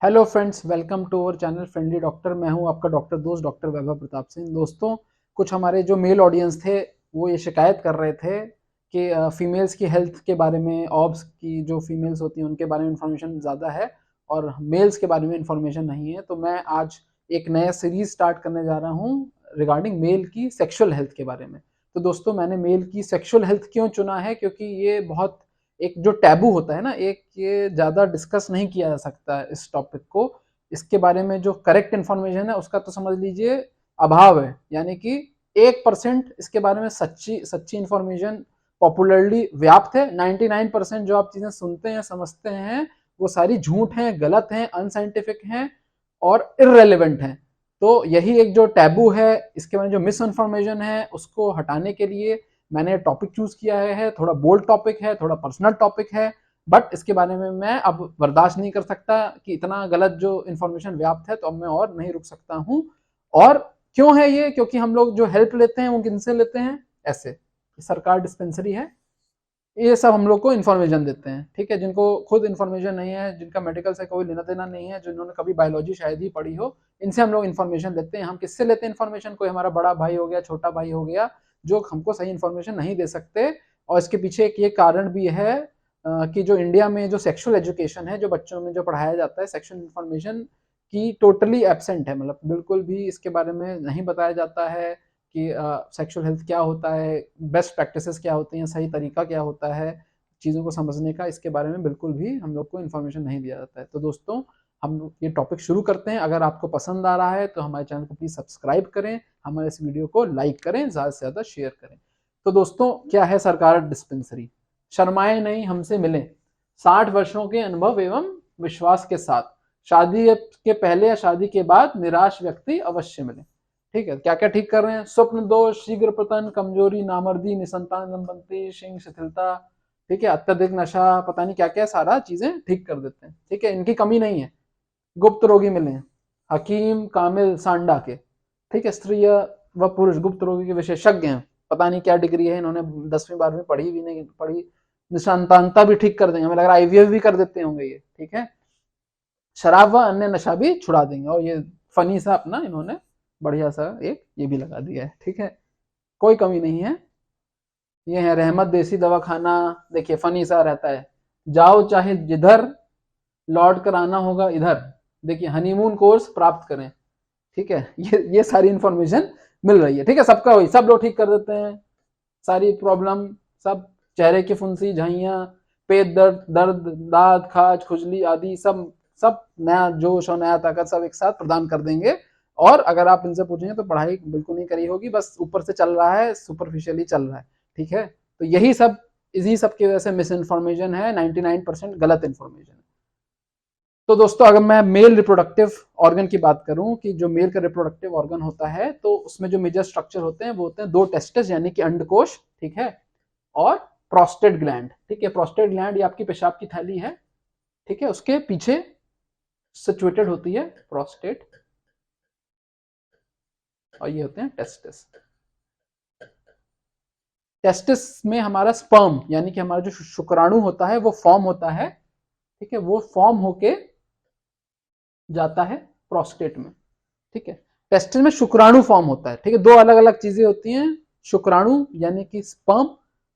Hello friends, welcome to our channel friendly doctor. मैं हूं आपका डॉक्टर दोस्त डॉक्टर वैभव प्रताप सिंह। दोस्तों, कुछ हमारे जो मेल ऑडियंस थे वो ये शिकायत कर रहे थे कि फीमेल्स की हेल्थ के बारे में, ऑब्स की जो फीमेल्स होती हैं उनके बारे में इंफॉर्मेशन ज़्यादा है और मेल्स के बारे में इंफॉर्मेशन नहीं है। तो मैं आज एक नया सीरीज स्टार्ट करने जा रहा हूँ रिगार्डिंग मेल की सेक्शुअल हेल्थ के बारे में। तो दोस्तों, मैंने मेल की सेक्शुअल हेल्थ क्यों चुना है, क्योंकि ये बहुत एक जो टैबू होता है ना, एक ये ज़्यादा डिस्कस नहीं किया जा सकता है इस टॉपिक को। इसके बारे में जो करेक्ट इन्फॉर्मेशन है उसका तो समझ लीजिए अभाव है, यानी कि 1% इसके बारे में सच्ची सच्ची इन्फॉर्मेशन पॉपुलरली व्याप्त है। 99% जो आप चीज़ें सुनते हैं समझते हैं वो सारी झूठ हैं, गलत हैं, अनसाइंटिफिक हैं और इररेलेवेंट हैं। तो यही एक जो टैबू है, इसके बारे में जो मिस इन्फॉर्मेशन है उसको हटाने के लिए मैंने टॉपिक चूज किया है। थोड़ा बोल्ड टॉपिक है, थोड़ा पर्सनल टॉपिक है, बट इसके बारे में मैं अब बर्दाश्त नहीं कर सकता कि इतना गलत जो इन्फॉर्मेशन व्याप्त है, तो अब मैं और नहीं रुक सकता हूँ। और क्यों है ये? क्योंकि हम लोग जो हेल्प लेते हैं वो किनसे लेते हैं? ऐसे सरकार डिस्पेंसरी है, ये सब हम लोग को इन्फॉर्मेशन देते हैं, ठीक है। जिनको खुद इन्फॉर्मेशन नहीं है, जिनका मेडिकल से कोई लेना देना नहीं है, जिन्होंने कभी बायोलॉजी शायद ही पढ़ी हो, इनसे हम लोग इन्फॉर्मेशन लेते हैं। हम किससे लेते हैं इन्फॉर्मेशन? कोई हमारा बड़ा भाई हो गया, छोटा भाई हो गया, जो हमको सही इन्फॉर्मेशन नहीं दे सकते। और इसके पीछे एक ये कारण भी है कि जो इंडिया में जो सेक्सुअल एजुकेशन है, जो बच्चों में जो पढ़ाया जाता है, सेक्सुअल इन्फॉर्मेशन की टोटली एब्सेंट है। मतलब बिल्कुल भी इसके बारे में नहीं बताया जाता है कि सेक्सुअल हेल्थ क्या होता है, बेस्ट प्रैक्टिसेस क्या होती हैं, सही तरीका क्या होता है चीज़ों को समझने का। इसके बारे में बिल्कुल भी हम लोग को इन्फॉर्मेशन नहीं दिया जाता है। तो दोस्तों, हम ये टॉपिक शुरू करते हैं। अगर आपको पसंद आ रहा है तो हमारे चैनल को प्लीज़ सब्सक्राइब करें, हमारे इस वीडियो को लाइक करें, ज़्यादा से ज़्यादा शेयर करें। तो दोस्तों, क्या है सरकार डिस्पेंसरी? शर्माए नहीं, हमसे मिलें 60 वर्षों के अनुभव एवं विश्वास के साथ। शादी के पहले या शादी के बाद निराश व्यक्ति अवश्य मिले। ठीक है, क्या क्या ठीक कर रहे हैं? स्वप्न दोष, शीघ्र पतन, कमजोरी, नामर्दी, निसंतान संपत्ति, शिंग शिथिलता, ठीक है, अत्यधिक नशा, पता नहीं क्या क्या सारा चीजें ठीक कर देते हैं। ठीक है, इनकी कमी नहीं है। गुप्त रोगी मिले हैं हकीम कामिल सांडा के। ठीक है, स्त्री व पुरुष गुप्त रोगी के विशेषज्ञ हैं। पता नहीं क्या डिग्री है, इन्होंने 10वीं 12वीं पढ़ी भी नहीं पढ़ी। निसंतानता भी ठीक कर देंगे, हमें लग रहा है आईवीएफ भी कर देते होंगे ये। ठीक है, शराब व अन्य नशा भी छुड़ा देंगे। और ये फनी सा अपना इन्होंने बढ़िया सा एक ये भी लगा दिया है। ठीक है, कोई कमी नहीं है। ये है रहमत देसी दवा खाना। देखिए फनी सा रहता है, जाओ चाहे जिधर, लौट कर आना होगा इधर। देखिए, हनीमून कोर्स प्राप्त करें। ठीक है, ये सारी इंफॉर्मेशन मिल रही है। ठीक है, सबका वही, सब लोग ठीक कर देते हैं सारी प्रॉब्लम। सब चेहरे की फुंसी, झाइयाँ, पेट दर्द, दांत खाज, खुजली आदि सब सब नया जोश और नया ताकत सब एक साथ प्रदान कर देंगे। और अगर आप इनसे पूछेंगे तो पढ़ाई बिल्कुल नहीं करी होगी, बस ऊपर से चल रहा है, सुपरफिशियली चल रहा है। ठीक है, तो यही सब, इसी सब की वजह से मिस इन्फॉर्मेशन है, 99% गलत इन्फॉर्मेशन है। तो दोस्तों, अगर मैं मेल रिप्रोडक्टिव ऑर्गन की बात करूं कि जो मेल का रिप्रोडक्टिव ऑर्गन होता है, तो उसमें जो मेजर स्ट्रक्चर होते हैं वो होते हैं 2 टेस्टिस यानी कि अंडकोश, ठीक है, और प्रोस्टेट ग्लैंड। ठीक है, प्रोस्टेट ग्लैंड ये आपकी पेशाब की थैली है। ठीक है, उसके पीछे सिचुएटेड होती है प्रोस्टेट, और ये होते हैं टेस्टिस। टेस्टिस में हमारा स्पर्म यानी कि हमारा जो शुक्राणु होता है वो फॉर्म होता है। ठीक है, वो फॉर्म होके जाता है प्रोस्टेट में। ठीक है, टेस्टिस में शुक्राणु फॉर्म होता है। ठीक है, 2 अलग अलग चीजें होती हैं, शुक्राणु यानी कि स्पर्म,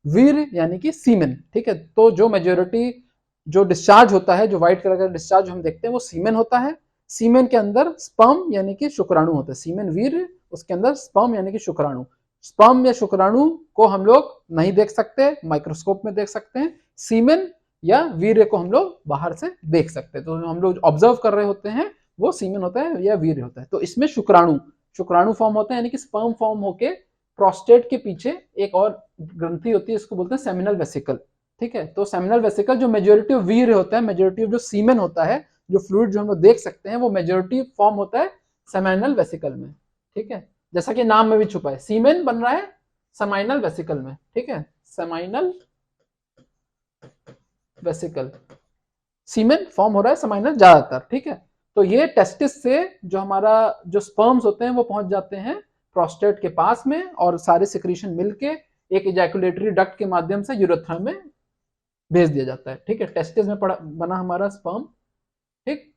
वीर यानी कि सीमेन। ठीक है, तो जो मेजोरिटी जो डिस्चार्ज होता है, जो व्हाइट कलर का डिस्चार्ज हम देखते हैं वो सीमेन होता है। सीमेन के अंदर स्पर्म यानी कि शुक्राणु होता है। सीमेन वीर, उसके अंदर स्पर्म यानी कि शुक्राणु। स्पर्म या शुक्राणु को हम लोग नहीं देख सकते, माइक्रोस्कोप में देख सकते हैं। सीमेन या वीर्य को हम लोग बाहर से देख सकते हैं। तो हम लोग ऑब्जर्व कर रहे होते हैं वो सीमेन होता है या वीर्य होता है। तो इसमें शुक्राणु शुक्राणु फॉर्म होता है यानी कि स्पर्म फॉर्म होके प्रोस्टेट के पीछे एक और ग्रंथि होती है, इसको बोलते हैं सेमिनल वेसिकल। ठीक है, तो सेमिनल वेसिकल जो मेजोरिटी ऑफ वीर्य होता है, मेजोरिटी ऑफ जो सीमेन होता है, जो फ्लूइड जो हम लोग देख सकते हैं, वो मेजोरिटी फॉर्म होता है सेमिनल वेसिकल में। ठीक है, जैसा कि नाम में भी छुपा है, सीमेन बन रहा है सेमिनल वेसिकल में। ठीक है, सेमिनल वेसिकल, सीमेन फॉर्म हो रहा है सेमिनल ज्यादातर। ठीक है, तो ये टेस्टिस से जो हमारा जो स्पर्म्स होते हैं वो पहुंच जाते हैं प्रोस्टेट के पास में, और सारे सिक्रीशन मिलके एक इजैकुलेटरी डक्ट के माध्यम से यूरेथ्रा में भेज दिया जाता है। ठीक है, टेस्टिस में बना हमारा स्पर्म। ठीक,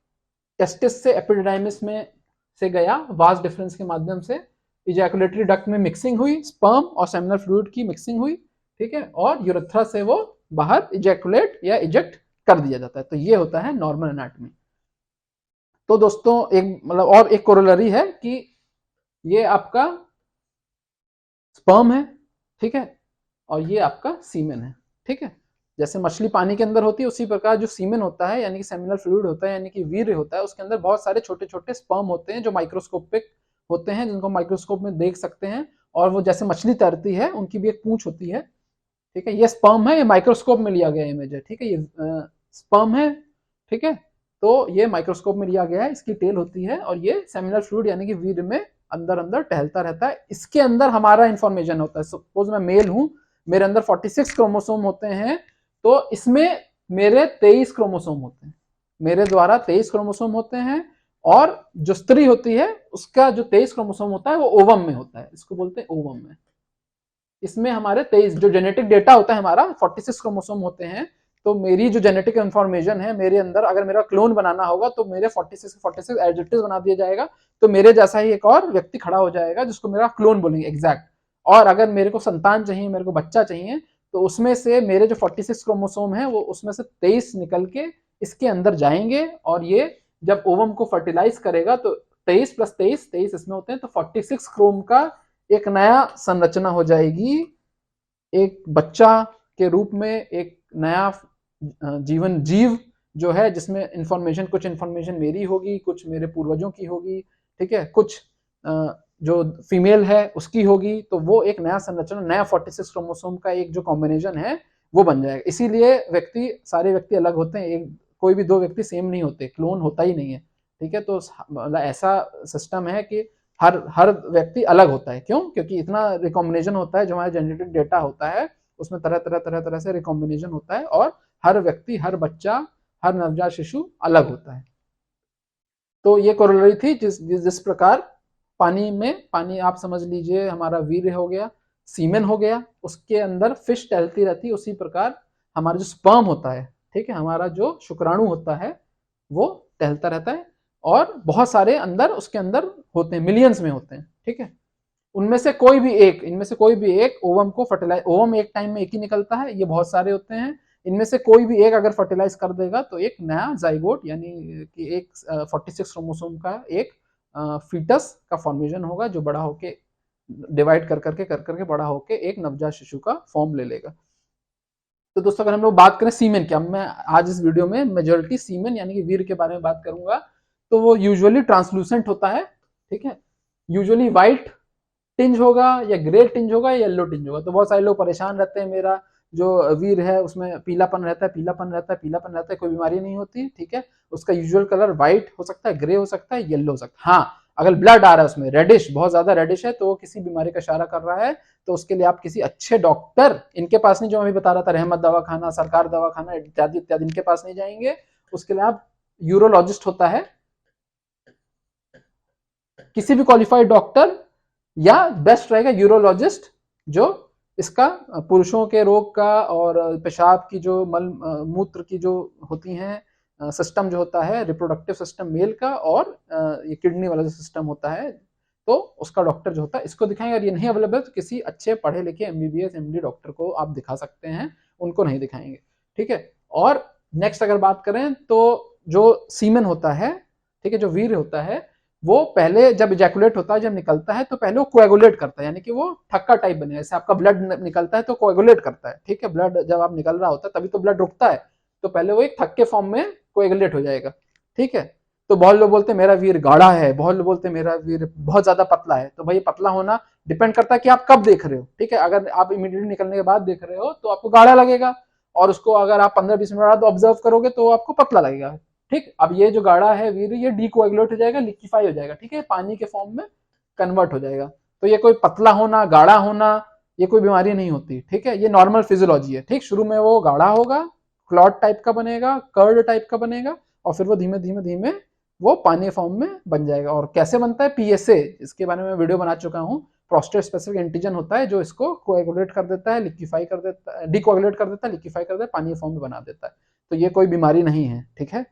टेस्टिस से एपिडिडाइमिस में से गया, वास्ट डिफरेंस के माध्यम से इजैकुलेटरी डक्ट में मिक्सिंग हुई, स्पर्म और सेमिनल फ्लूइड की मिक्सिंग हुई, ठीक है, और यूरेथ्रा से वो बाहर इजैकुलेट या इजेक्ट कर दिया जाता है। तो ये होता है नॉर्मल एनाटॉमी। तो दोस्तों एक मतलब और एक कोरोलरी है कि ये आपका स्पर्म है, ठीक है, और ये आपका सीमेन है, ठीक है। जैसे मछली पानी के अंदर होती है उसी प्रकार जो सीमेन होता है यानी कि सेमिनल फ्लूइड होता है यानी कि वीर्य होता है, उसके अंदर बहुत सारे छोटे छोटे स्पर्म होते हैं जो माइक्रोस्कोपिक होते हैं, जिनको माइक्रोस्कोप में देख सकते हैं। और वो जैसे मछली तैरती है उनकी भी एक पूंछ होती है, ठीक है। ये स्पर्म है, ये माइक्रोस्कोप में लिया गया इमेज है, ठीक है। ये स्पर्म है, ठीक है। तो ये माइक्रोस्कोप में लिया गया है, इसकी टेल होती है और ये सेमिनल फ्लूइड यानी कि वीर्य में अंदर अंदर टहलता रहता है। इसके अंदर हमारा इंफॉर्मेशन होता है। सपोज मैं मेल हूं, मेरे अंदर 46 क्रोमोसोम होते हैं, तो इसमें मेरे 23 क्रोमोसोम होते हैं, मेरे द्वारा 23 क्रोमोसोम होते हैं। और जो स्त्री होती है उसका जो 23 क्रोमोसोम होता है वो ओवम में होता है, इसको बोलते हैं ओवम में। इसमें हमारे 23 जो जेनेटिक डेटा होता है हमारा 46 क्रोमोसोम होते हैं। तो मेरी जो जेनेटिक इंफॉर्मेशन है मेरे अंदर, अगर मेरा क्लोन बनाना होगा तो मेरे 46 एडजेक्टिव बना दिया जाएगा, तो मेरे जैसा ही एक और व्यक्ति खड़ा हो जाएगा जिसको मेरा क्लोन बोलेंगे एग्जैक्ट। और अगर मेरे को संतान चाहिए, मेरे को बच्चा चाहिए, तो उसमें से मेरे जो 46 क्रोमोसोम है वो उसमें से 23 निकल के इसके अंदर जाएंगे, और ये जब ओवम को फर्टिलाइज करेगा तो 23 प्लस 23 इसमें होते हैं, तो 46 क्रोम का एक नया संरचना हो जाएगी, एक बच्चा के रूप में एक नया जीवन जीव जो है, जिसमें इंफॉर्मेशन, कुछ इंफॉर्मेशन मेरी होगी, कुछ मेरे पूर्वजों की होगी, ठीक है, कुछ जो फीमेल है उसकी होगी। तो वो एक नया संरचना, नया 46 क्रोमोसोम का एक जो कॉम्बिनेशन है वो बन जाएगा। इसीलिए व्यक्ति, सारे व्यक्ति अलग होते हैं, एक कोई भी दो व्यक्ति सेम नहीं होते, क्लोन होता ही नहीं है, ठीक है। तो मतलब ऐसा सिस्टम है कि हर व्यक्ति अलग होता है। क्यों? क्योंकि इतना रिकॉम्बिनेशन होता है, जो हमारा जेनेटिक डेटा होता है उसमें तरह तरह से रिकॉम्बिनेशन होता है, और हर व्यक्ति, हर बच्चा, हर नवजात शिशु अलग होता है। तो ये कोरोलरी थी जिस प्रकार पानी में, पानी आप समझ लीजिए हमारा वीर्य हो गया, सीमेन हो गया, उसके अंदर फिश टहलती रहती है, उसी प्रकार हमारा जो स्पर्म होता है, ठीक है, हमारा जो शुक्राणु होता है वो टहलता रहता है। और बहुत सारे अंदर उसके अंदर होते हैं, मिलियंस में होते हैं, ठीक है। उनमें से कोई भी एक, इनमें से कोई भी एक ओवम को फर्टिलाइज, ओवम एक टाइम में एक ही निकलता है, ये बहुत सारे होते हैं, इनमें से कोई भी एक अगर फर्टिलाइज कर देगा तो एक नया जाइगोट यानी कि एक 46 क्रोमोसोम का एक फीटस का फॉर्मेशन होगा, जो बड़ा होके डिवाइड कर करके बड़ा होके एक नवजात शिशु का फॉर्म ले लेगा। तो दोस्तों अगर हम लोग बात करें सीमेन की, मैं आज इस वीडियो में मेजोरिटी सीमेन यानी कि वीर्य के बारे में बात करूंगा। तो वो यूजुअली ट्रांसलूसेंट होता है, ठीक है, यूजुअली व्हाइट टिंज होगा या ग्रे टिंज होगा या येलो टिंज होगा। तो बहुत सारे लोग परेशान रहते हैं, मेरा जो वीर है उसमें पीलापन रहता है, पीलापन रहता है, पीलापन रहता है, कोई बीमारी नहीं होती, ठीक है। उसका यूजुअल कलर व्हाइट हो सकता है, ग्रे हो सकता है, येलो हो सकता है। हाँ, अगर ब्लड आ रहा है उसमें रेडिश, बहुत ज्यादा रेडिश है, तो वो किसी बीमारी का इशारा कर रहा है। तो उसके लिए आप किसी अच्छे डॉक्टर, इनके पास नहीं, जो मैं अभी बता रहा था रहमत दवाखाना, सरकार दवाखाना इत्यादि इत्यादि, इनके पास नहीं जाएंगे। उसके लिए आप यूरोलॉजिस्ट होता है, किसी भी क्वालिफाइड डॉक्टर, या बेस्ट रहेगा यूरोलॉजिस्ट, जो इसका पुरुषों के रोग का और पेशाब की जो मल मूत्र की जो होती हैं सिस्टम जो होता है, रिप्रोडक्टिव सिस्टम मेल का, और ये किडनी वाला जो सिस्टम होता है, तो उसका डॉक्टर जो होता है इसको दिखाएंगे। और ये नहीं अवेलेबल तो किसी अच्छे पढ़े लिखे एमबीबीएस एमडी डॉक्टर को आप दिखा सकते हैं, उनको नहीं दिखाएंगे, ठीक है। और नेक्स्ट अगर बात करें तो जो सीमेन होता है, ठीक है, जो वीर्य होता है, वो पहले जब इजैकुलेट होता है, जब निकलता है, तो पहले वो कोएगुलेट करता है, यानी कि वो थक्का टाइप बनेगा। जैसे आपका ब्लड निकलता है तो कोएगुलेट करता है, ठीक है, ब्लड जब आप निकल रहा होता है तभी तो ब्लड रुकता है, तो पहले वो एक थक्के फॉर्म में कोएगुलेट हो जाएगा, ठीक है। तो बहुत लोग बोलते हैं मेरा वीर गाढ़ा है, बहुत लोग बोलते हैं मेरा वीर बहुत ज्यादा पतला है। तो भाई पतला होना डिपेंड करता है कि आप कब देख रहे हो, ठीक है। अगर आप इमीडिएटली निकलने के बाद देख रहे हो तो आपको गाढ़ा लगेगा, और उसको अगर आप 15-20 मिनट बाद ऑब्जर्व करोगे तो आपको पतला लगेगा, ठीक। अब ये जो गाढ़ा है वीर, ये डीकोएगुलेट हो जाएगा, लिक्विफाई हो जाएगा, ठीक है, पानी के फॉर्म में कन्वर्ट हो जाएगा। तो ये कोई पतला होना, गाढ़ा होना, ये कोई बीमारी नहीं होती, ठीक है, ये नॉर्मल फिजियोलॉजी है, ठीक। शुरू में वो गाढ़ा होगा, क्लॉट टाइप का बनेगा, कर्ड टाइप का बनेगा, और फिर वो धीमे धीमे धीमे वो पानी फॉर्म में बन जाएगा। और कैसे बनता है, पीएसए, इसके बारे में वीडियो बना चुका हूँ। प्रोस्टेट स्पेसिफिक एंटीजन होता है जो इसको कोएगुलेट कर देता है, लिक्विफाई कर देता है, डीकोएगुलेट कर देता है, लिक्विफाई कर देता है, पानी फॉर्म में बना देता है। तो ये कोई बीमारी नहीं है, ठीक है।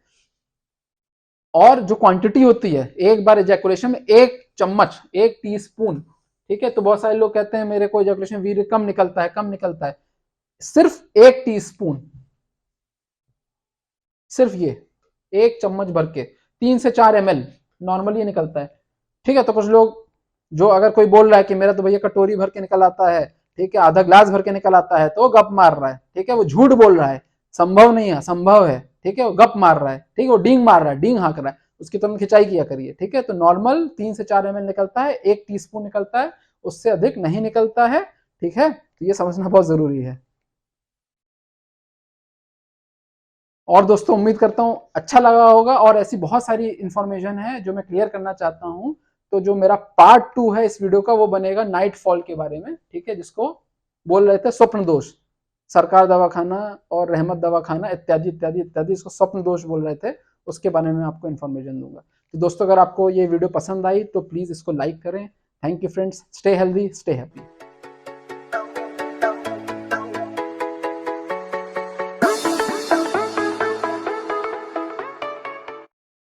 और जो क्वांटिटी होती है एक बार एजैकुलेशन में 1 चम्मच, 1 टीस्पून, ठीक है। तो बहुत सारे लोग कहते हैं मेरे को एजैकुलेशन वीर्य कम निकलता है, कम निकलता है। सिर्फ 1 टीस्पून, सिर्फ ये 1 चम्मच भर के 3 से 4 ml नॉर्मली निकलता है, ठीक है। तो कुछ लोग जो अगर कोई बोल रहा है कि मेरा तो भैया कटोरी भर के निकल आता है, ठीक है, आधा ग्लास भर के निकल आता है, तो वो गप मार रहा है, ठीक है, वो झूठ बोल रहा है, संभव नहीं है, संभव है, ठीक है, वो गप मार रहा है, ठीक है, वो डींग मार रहा है, डींग हाँक रहा है, उसकी तुरंत खिंचाई किया करिए, ठीक है। तो नॉर्मल 3 से 4 ml निकलता है, 1 टीस्पून निकलता है, उससे अधिक नहीं निकलता है, ठीक है। तो ये समझना बहुत जरूरी है। और दोस्तों उम्मीद करता हूँ अच्छा लगा होगा, और ऐसी बहुत सारी इंफॉर्मेशन है जो मैं क्लियर करना चाहता हूँ। तो जो मेरा पार्ट 2 है इस वीडियो का वो बनेगा नाइट फॉल के बारे में, ठीक है, जिसको बोल रहे थे स्वप्न दोष। सरकार दवाखाना और रहमत दवाखाना इत्यादि इत्यादि इत्यादि, इसको स्वप्न दोष बोल रहे थे, उसके बारे में आपको इन्फॉर्मेशन दूंगा। तो दोस्तों अगर आपको ये वीडियो पसंद आई तो प्लीज इसको लाइक करें। Thank you friends, stay healthy, stay happy.